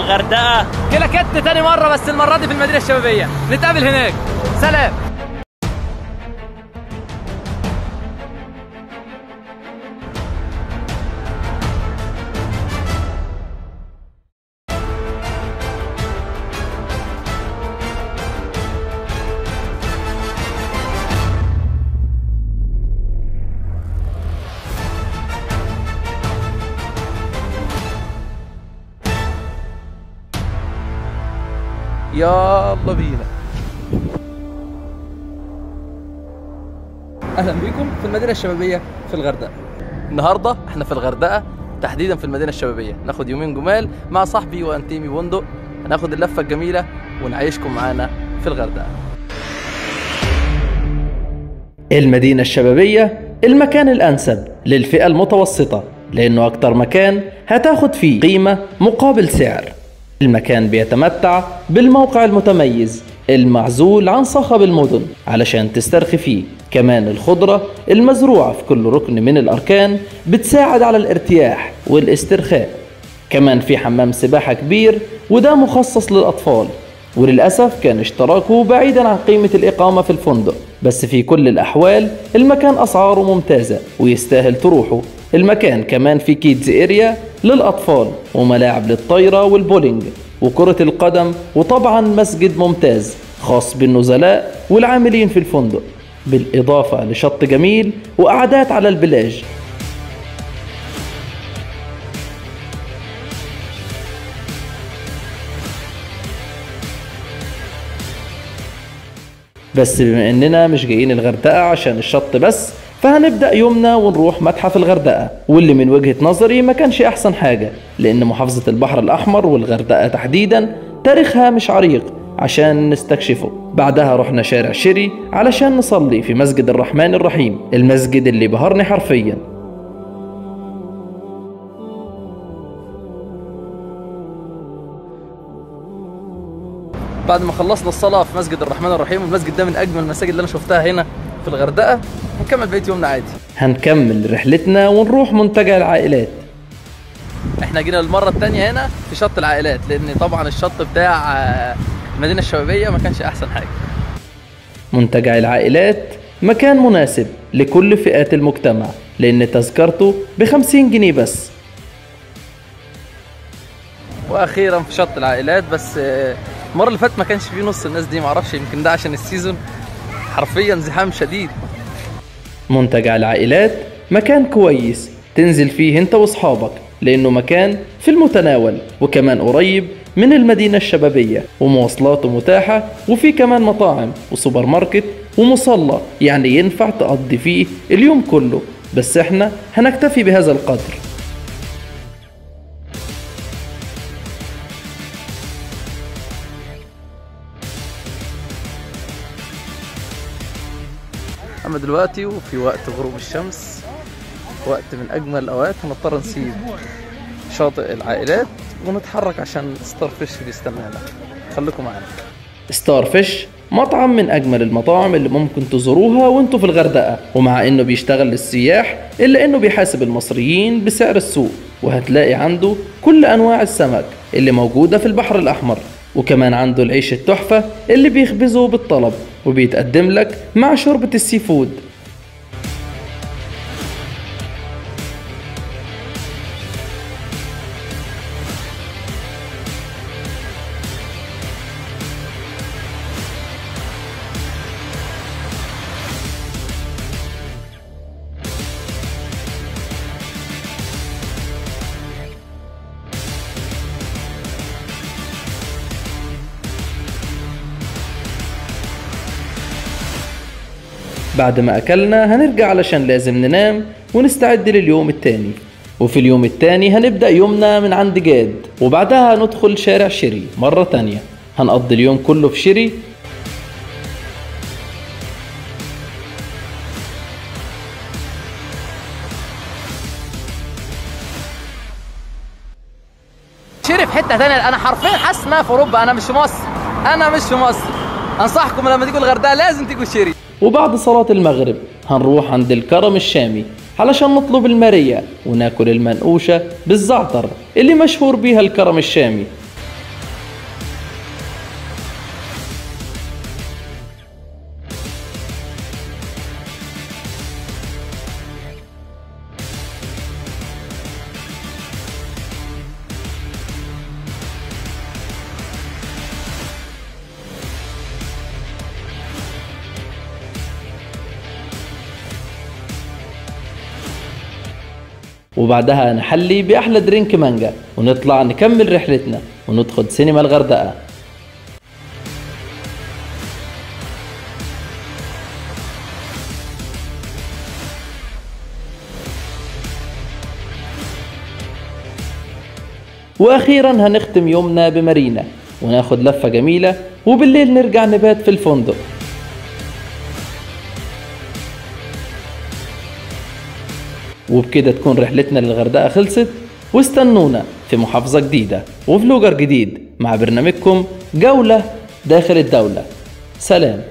الغردقة كده كت تاني مرة، بس المرة دي في المدينة الشبابية. نتقابل هناك، سلام. يلا بينا. اهلا بيكم في المدينه الشبابيه في الغردقه. النهارده احنا في الغردقه، تحديدا في المدينه الشبابيه. ناخد يومين جمال مع صاحبي وانتيمي بندق، هناخد اللفه الجميله ونعيشكم معانا في الغردقه. المدينه الشبابيه المكان الانسب للفئه المتوسطه، لانه اكتر مكان هتاخد فيه قيمه مقابل سعر. المكان بيتمتع بالموقع المتميز المعزول عن صخب المدن علشان تسترخي فيه. كمان الخضرة المزروعة في كل ركن من الأركان بتساعد على الارتياح والاسترخاء. كمان في حمام سباحة كبير وده مخصص للأطفال، وللأسف كان اشتراكه بعيدا عن قيمة الإقامة في الفندق، بس في كل الأحوال المكان أسعاره ممتازة ويستاهل تروحه. المكان كمان في كيدز اريا للأطفال وملاعب للطايرة والبولينج وكرة القدم، وطبعا مسجد ممتاز خاص بالنزلاء والعاملين في الفندق، بالإضافة لشط جميل وقعدات على البلاج. بس بما اننا مش جايين الغردقة عشان الشط بس، فهنبدأ يومنا ونروح متحف الغردقة، واللي من وجهة نظري ما كانش احسن حاجة، لان محافظة البحر الاحمر والغردقة تحديدا تاريخها مش عريق عشان نستكشفه. بعدها رحنا شارع شيري علشان نصلي في مسجد الرحمن الرحيم، المسجد اللي بهرني حرفيا. بعد ما خلصنا الصلاة في مسجد الرحمن الرحيم، والمسجد ده من أجمل المساجد اللي أنا شفتها هنا في الغردقة، هنكمل بقية يومنا عادي. هنكمل رحلتنا ونروح منتجع العائلات. احنا جينا المرة التانية هنا في شط العائلات، لأن طبعا الشط بتاع المدينة الشبابية ما كانش أحسن حاجة. منتجع العائلات مكان مناسب لكل فئات المجتمع، لأن تذكرته ب50 جنيه بس. واخيرا في شط العائلات، بس المره اللي فاتت ما كانش فيه نص الناس دي، معرفش يمكن ده عشان السيزون، حرفيا زحام شديد. منتجع العائلات مكان كويس تنزل فيه انت واصحابك، لانه مكان في المتناول وكمان قريب من المدينه الشبابيه، ومواصلاته متاحه، وفي كمان مطاعم وسوبر ماركت ومصلى، يعني ينفع تقضي فيه اليوم كله. بس احنا هنكتفي بهذا القدر. أما دلوقتي وفي وقت غروب الشمس، وقت من أجمل الأوقات، هنضطر نسيب شاطئ العائلات ونتحرك عشان ستار فيش بيستنانا. خليكم معانا. ستار فيش مطعم من أجمل المطاعم اللي ممكن تزوروها وانتوا في الغردقة، ومع إنه بيشتغل للسياح إلا إنه بيحاسب المصريين بسعر السوق، وهتلاقي عنده كل أنواع السمك اللي موجودة في البحر الأحمر، وكمان عنده العيش التحفة اللي بيخبزه بالطلب وبيتقدم لك مع شوربة السي فود. بعد ما أكلنا هنرجع علشان لازم ننام ونستعد لليوم التاني. وفي اليوم التاني هنبدأ يومنا من عند جاد، وبعدها هندخل شارع شيري مرة تانية. هنقضي اليوم كله في شيري. شيري في حتة تانية، أنا حرفيا حاسس إنها في أوروبا، أنا مش في مصر، أنا مش في مصر. أنصحكم لما تيجوا الغردقة لازم تيجوا شيري. وبعد صلاة المغرب هنروح عند الكرم الشامي علشان نطلب المارية وناكل المنقوشة بالزعتر اللي مشهور بيها الكرم الشامي. وبعدها نحلي بأحلى درينك مانجا ونطلع نكمل رحلتنا وندخل سينما الغردقة. واخيرا هنختم يومنا بمارينا وناخد لفة جميلة، وبالليل نرجع نبات في الفندق. وبكده تكون رحلتنا للغردقة خلصت، واستنونا في محافظة جديدة وفلوجر جديد مع برنامجكم جولة داخل الدولة. سلام.